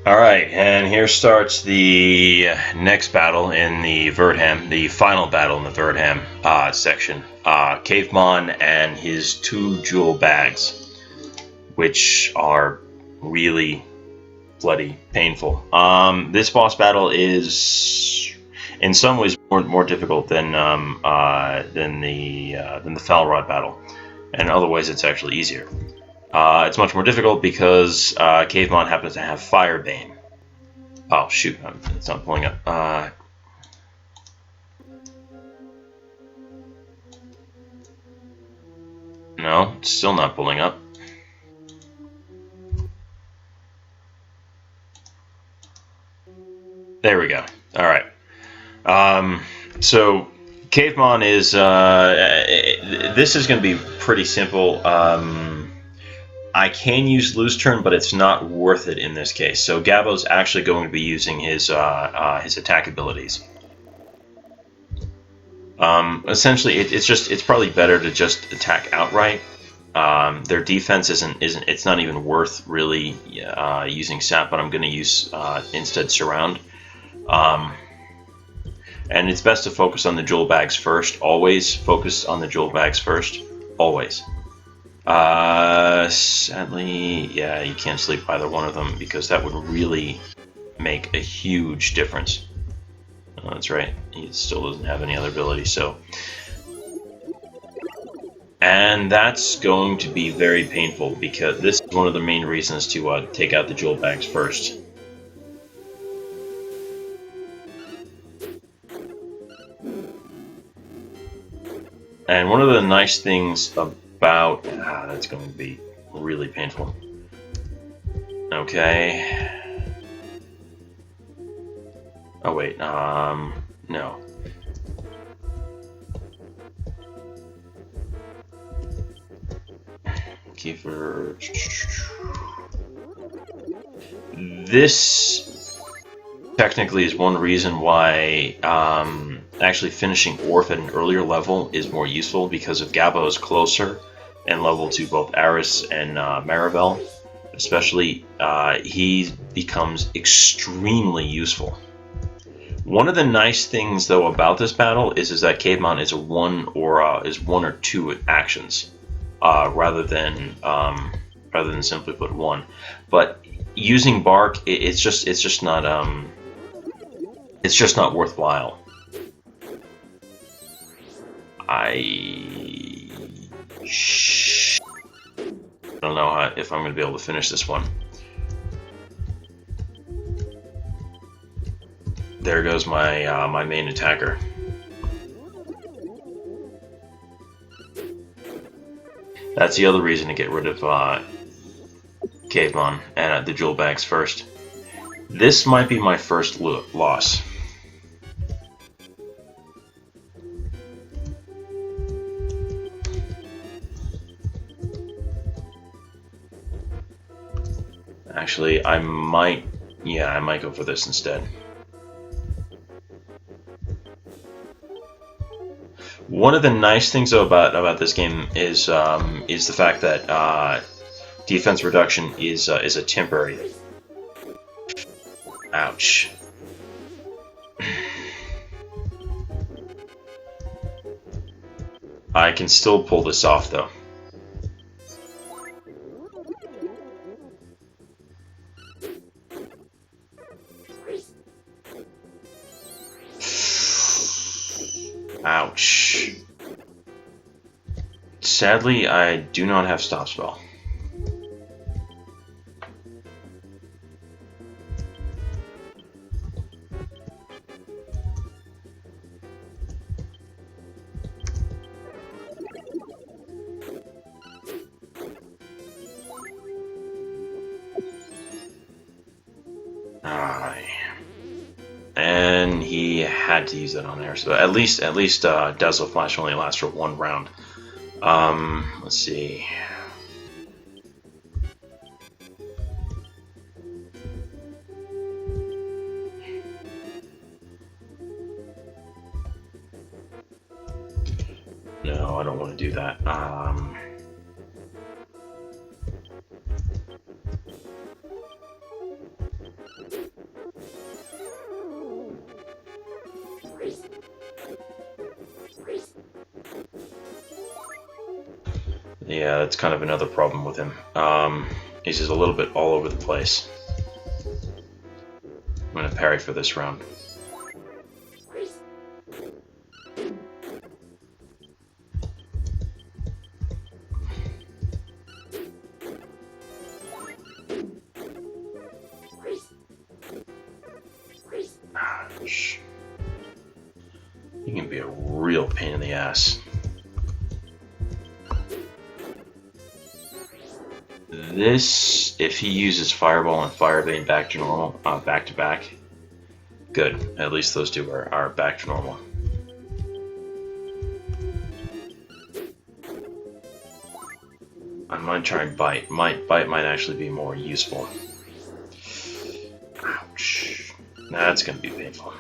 Alright, and here starts the next battle in the Verdham, the final battle in the Verdham section. Cavemon and his two Jewelbags, which are really bloody painful. This boss battle is in some ways more difficult than the Falrod battle, and in other ways it's actually easier. It's much more difficult because Cavemon happens to have Firebane. Oh shoot, it's not pulling up. No, it's still not pulling up. There we go. Alright. So, Cavemon is... this is going to be pretty simple. I can use Loose Turn, but it's not worth it in this case. So Gabbo's actually going to be using his attack abilities. Essentially, it's probably better to just attack outright. Their defense it's not even worth really using Sap, but I'm going to use instead Surround. And it's best to focus on the Jewelbags first. Always focus on the Jewelbags first. Always. Sadly, yeah, you can't sleep either one of them because that would really make a huge difference. Oh, that's right, he still doesn't have any other ability, so... And that's going to be very painful because this is one of the main reasons to take out the Jewelbags first. And one of the nice things about... that's going to be really painful. Okay. Oh wait, no. Kiefer... This technically is one reason why actually finishing Orph at an earlier level is more useful, because if Gabbo is closer and level to both Aris and Maribel, especially, he becomes extremely useful. One of the nice things, though, about this battle is that Cavemon is one or two actions, rather than simply put one. But using Bark, it's just not worthwhile. I don't know if I'm going to be able to finish this one. There goes my my main attacker. That's the other reason to get rid of Cavemon and the Jewelbags first. This might be my first loss. Actually, I might go for this instead. One of the nice things, though, about this game is the fact that defense reduction is a temporary. Ouch. I can still pull this off, though. Ouch. Sadly, I do not have Stop Spell. And he had to use that on there, so at least Dazzle Flash only lasts for one round. Let's see. No, I don't want to do that. Yeah, that's kind of another problem with him. He's just a little bit all over the place. I'm going to parry for this round. Ouch. He can be a real pain in the ass. This, if he uses Fireball and Firebane back to normal, back to back, good. At least those two are back to normal. I might try and bite. Bite might actually be more useful. Ouch. That's gonna be painful.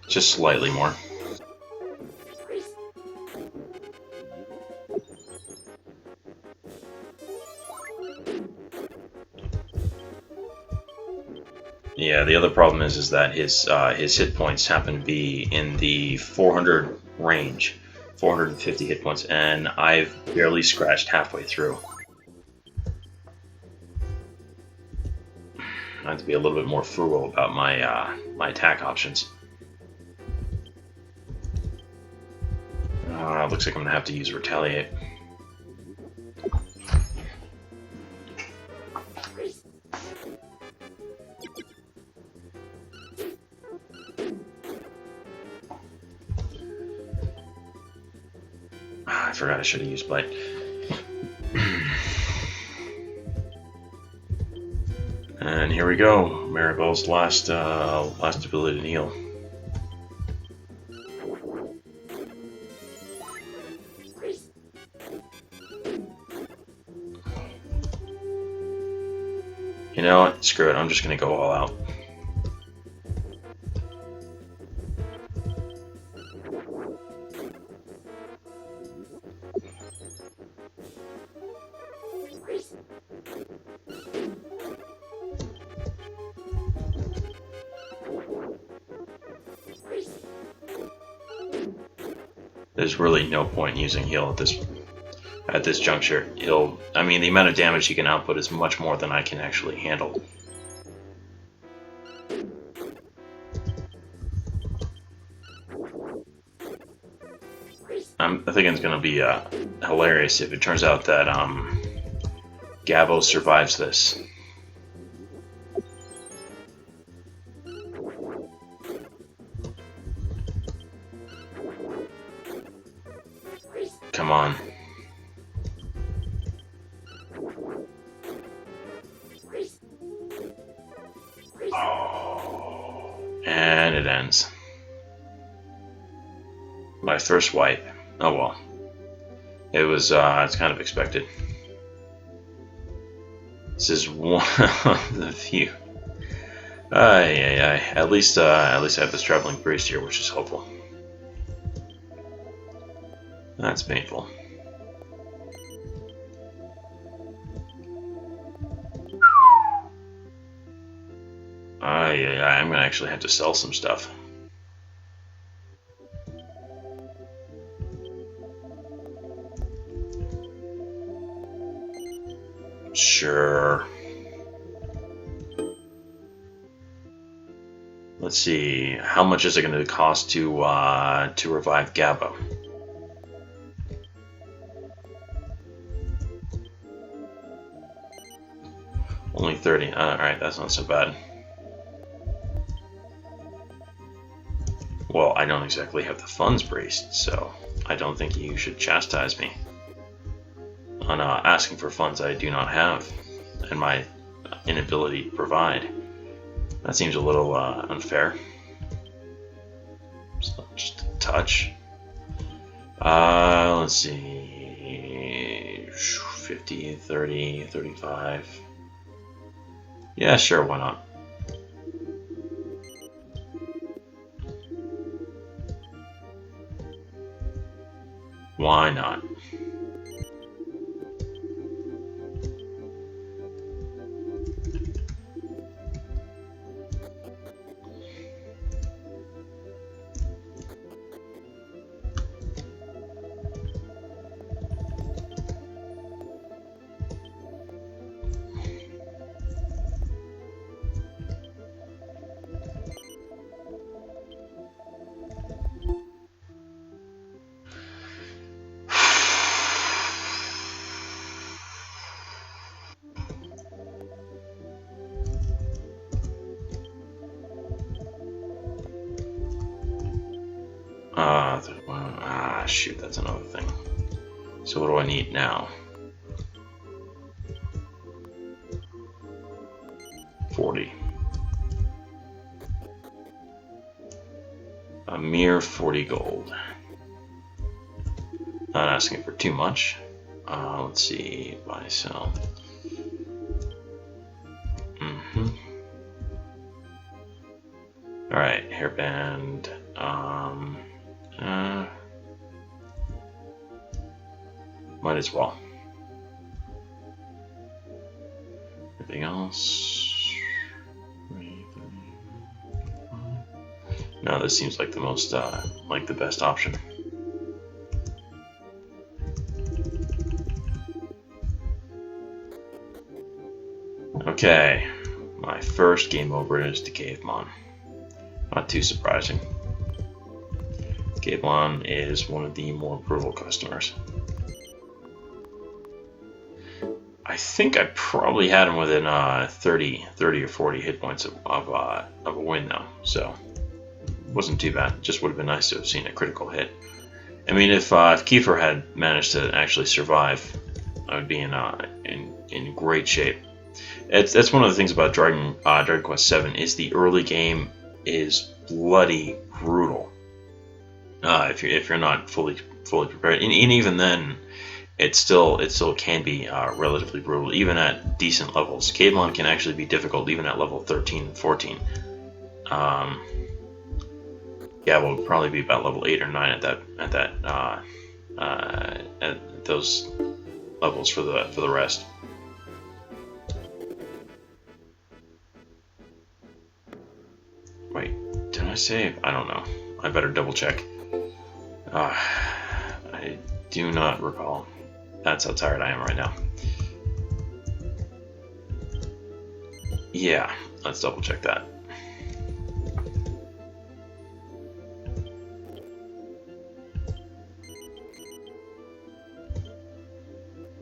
Just slightly more. Yeah, the other problem is that his hit points happen to be in the 400 range, 450 hit points, and I've barely scratched halfway through. I have to be a little bit more frugal about my my attack options. Looks like I'm gonna have to use Retaliate. I forgot I should have used Bite. And here we go, Maribel's last ability to heal. You know what? Screw it. I'm just gonna go all out. There's really no point in using heal at this juncture. I mean, the amount of damage he can output is much more than I can actually handle. I'm thinking it's gonna be hilarious if it turns out that Gabo survives this. Come on. Oh, and it ends. My first wipe. Oh well. It was, it's kind of expected. This is one of the few. At least I have this traveling priest here, which is hopeful. That's painful. I'm gonna actually have to sell some stuff. Sure. Let's see. How much is it going to cost to revive Gabo? Only 30. Alright, that's not so bad. Well, I don't exactly have the funds braced, so I don't think you should chastise me on asking for funds I do not have and my inability to provide. That seems a little unfair. Just a touch. Let's see. 50, 30, 35. Yeah, sure, why not? Why not? Shoot, that's another thing. So what do I need now? 40. A mere 40 gold. Not asking for too much. Let's see, buy, sell. Alright, hairband. Might as well. Anything else? No, this seems like the most, like the best option. Okay, my first game over is to Cavemon. Not too surprising. Cavemon is one of the more brutal customers. I think I probably had him within 30 or 40 hit points of a win though, so it wasn't too bad. It just would have been nice to have seen a critical hit. I mean, if Kiefer had managed to actually survive, I would be in great shape. That's one of the things about Dragon Quest VII is the early game is bloody brutal. If you're not fully prepared, and even then, it still can be relatively brutal, even at decent levels. Cavemon can actually be difficult even at level 13 and 14. Yeah, we'll probably be about level 8 or 9 at those levels for the rest. Wait, did I save? I don't know. I better double check. I do not recall. That's how tired I am right now. Yeah, let's double check that.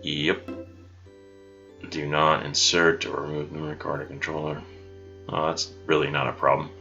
Yep. Do not insert or remove memory card or controller. Oh, that's really not a problem.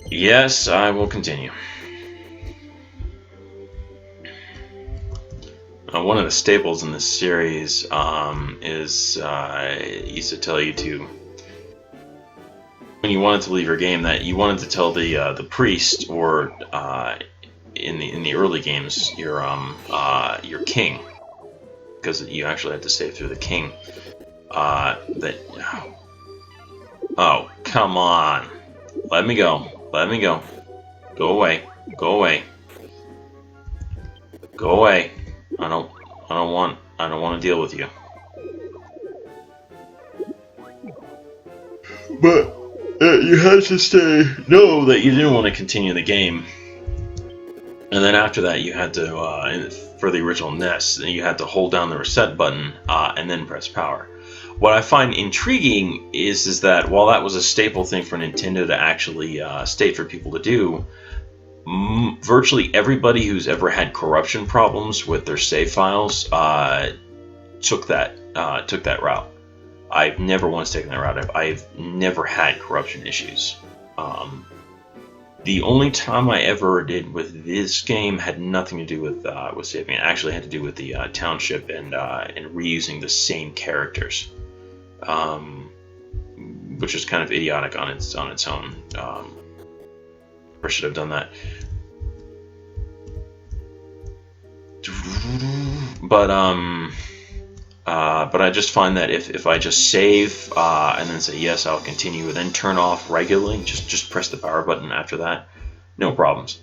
Yes, I will continue. One of the staples in this series is used to tell you to, when you wanted to leave your game, that you wanted to tell the priest, or in the early games, your king, because you actually had to save through the king. Oh, come on! Let me go! Let me go! Go away! Go away! Go away! I don't want to deal with you. But you had to know that you didn't want to continue the game. And then after that, you had to, for the original NES, you had to hold down the reset button and then press power. What I find intriguing is that while that was a staple thing for Nintendo to actually state for people to do, virtually everybody who's ever had corruption problems with their save files took that route. I've never once taken that route. I've never had corruption issues. The only time I ever did with this game had nothing to do with saving. It actually had to do with the township and reusing the same characters, which is kind of idiotic on its own. Or should have done that. But I just find that if I just save and then say yes, I'll continue, and then turn off regularly, just press the power button after that, no problems.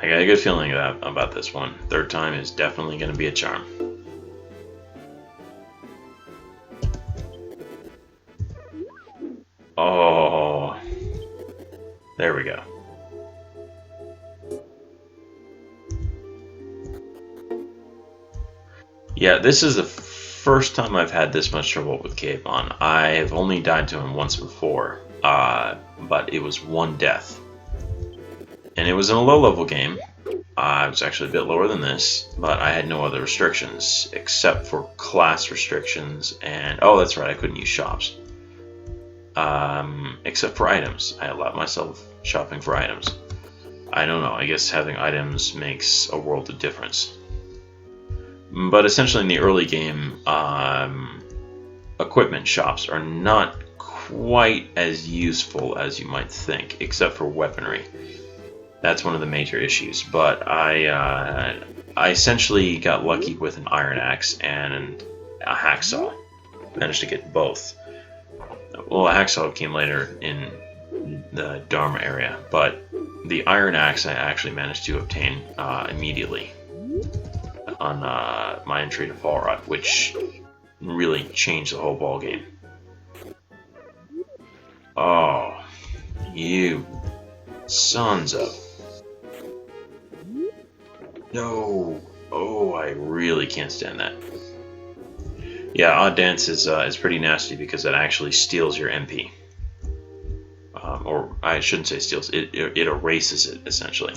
I got a good feeling about this one. Third time is definitely going to be a charm. Oh, there we go. Yeah, this is the first time I've had this much trouble with Cavemon. I've only died to him once before, but it was one death. And it was in a low-level game. It was actually a bit lower than this, but I had no other restrictions except for class restrictions, and oh, that's right, I couldn't use shops. Except for items. I allowed myself shopping for items. I don't know, I guess having items makes a world of difference. But essentially in the early game, equipment shops are not quite as useful as you might think, except for weaponry. That's one of the major issues, but I essentially got lucky with an iron axe and a hacksaw. Managed to get both. Well, a hacksaw came later in the Dharma area, but the iron axe I actually managed to obtain immediately on my entry to Fallout, which really changed the whole ball game. Oh, you sons of... No! Oh, I really can't stand that. Yeah, Odd Dance is pretty nasty because it actually steals your MP. Or I shouldn't say steals, it erases it, essentially.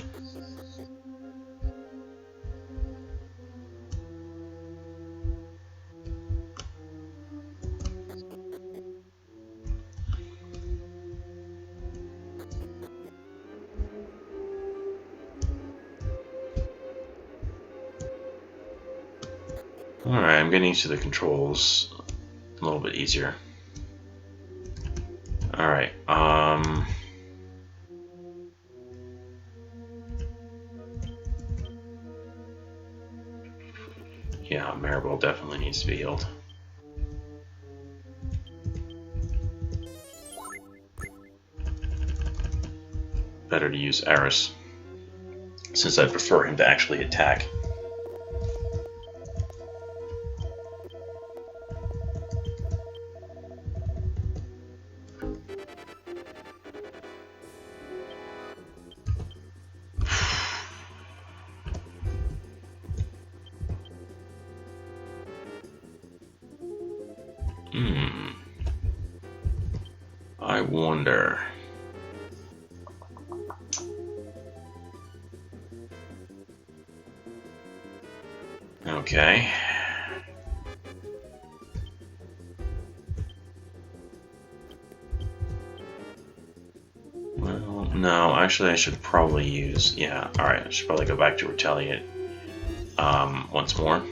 Alright, I'm getting used to the controls a little bit easier. Alright, yeah, Maribel definitely needs to be healed. Better to use Aris, since I prefer him to actually attack. I wonder. Okay. Well, no, actually I should probably use... Yeah, alright, I should probably go back to Retaliate once more.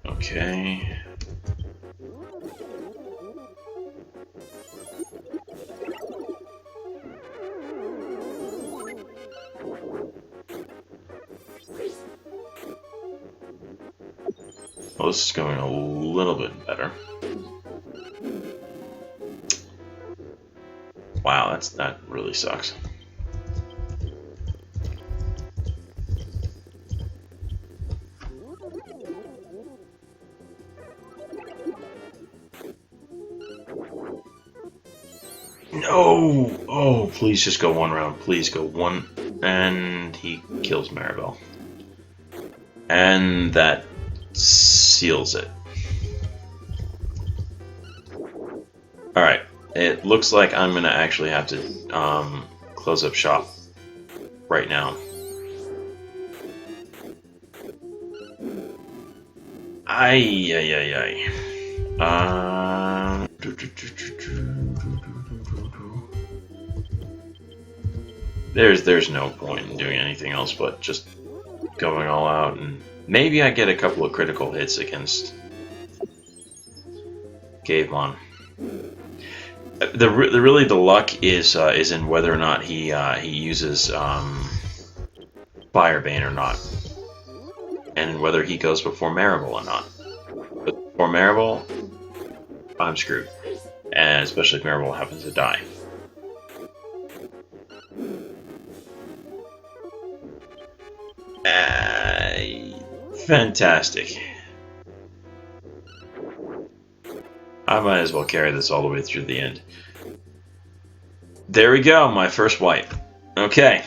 Okay. Well, this is going a little bit better. Wow, that really sucks. No! Oh, please just go one round. Please go one. And he kills Maribel. And that seals it. Alright. It looks like I'm going to actually have to close up shop right now. Ay. There's no point in doing anything else but just going all out, and maybe I get a couple of critical hits against Cavemon. Really the luck is in whether or not he uses Firebane or not, and whether he goes before Maribel or not. But before Maribel, I'm screwed, and especially if Maribel happens to die. Fantastic. I might as well carry this all the way through the end. There we go, my first wipe. Okay.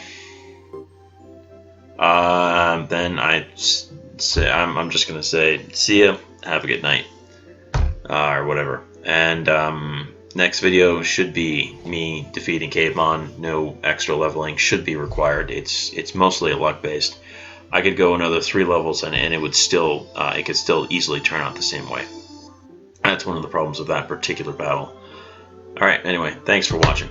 Then I'm just gonna say, see ya, have a good night, or whatever. And next video should be me defeating Cavemon. No extra leveling should be required. It's mostly luck based. I could go another 3 levels and it would still it could still easily turn out the same way. That's one of the problems with that particular battle. Alright, anyway, thanks for watching.